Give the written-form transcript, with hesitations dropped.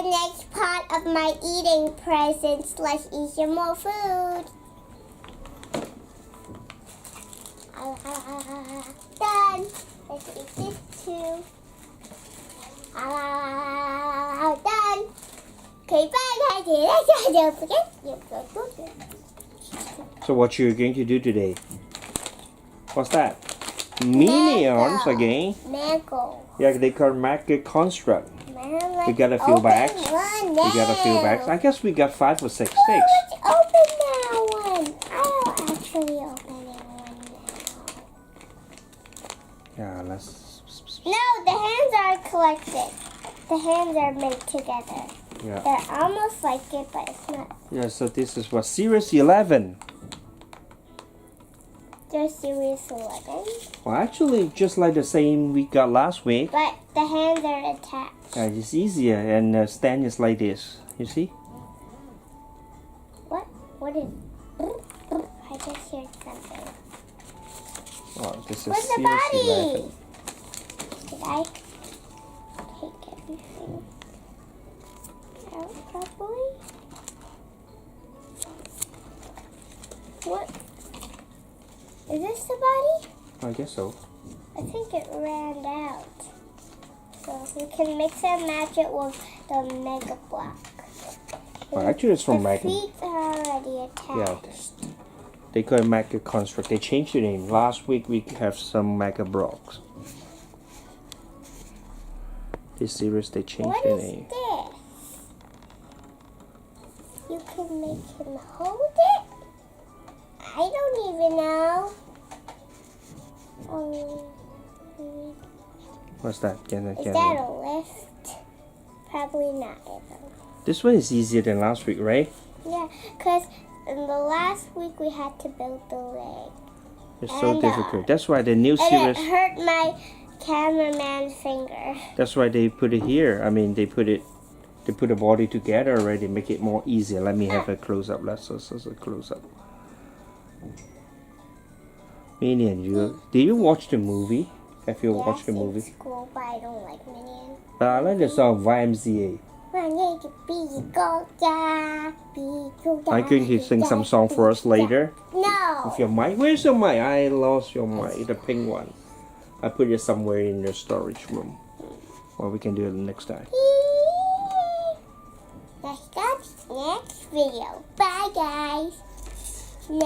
the next part of my eating presents. Let's eat some more food. Done. Let's eat this too. Done. Okay, bye guys. Don't forget. So what you're going to do today? What's that? Minions again? Mango. Yeah, they call Construct. Man, We got a few bags. One We got a few now. bags. I guess we got 5 or 6 Well, sticks. let's open that one. I'll actually open it one now. Yeah, let's. No, the hands are collected. The hands are made together. Yeah. They're almost like it, but it's not. Yeah, so this is what? Series 11. They're Series 11. Well, actually, just like the same we got last week. But the hands are attached. It's easier, and the stand is like this. You see? What? What is... I just heard something. Oh, this is Where's the Series body? 11. Did I take everything out properly? What? Is this the body? I guess so. I think it ran out. So you can mix and match it with the Mega Block. Well, actually, it's from the Mega. feet are already Yeah, attached. they call it Mega Construct. They changed the name. Last week we have some Mega blocks. This series they changed What the is name. this? You can make him hold it? I don't even know. What's that? Is that a lift? Probably not. This one is easier than last week, right? Yeah, because in the last week we had to build the leg. It's so And, difficult. That's why the new And series. it hurt my cameraman's finger. That's why they put it here. I mean, they put the body together already, make it more easier. Let me have a close up. Let's a close up. Minion, did you watch the movie? Have you watched the movie? In school, but I don't like Minions. I like the song YMCA. I'm I'm going to sing some song for us later. No. With your mic. Where's your mic? I lost your mic, the pink one. I put it somewhere in your storage room. Well, we can do it next time. That's the next video. Bye, guys. Next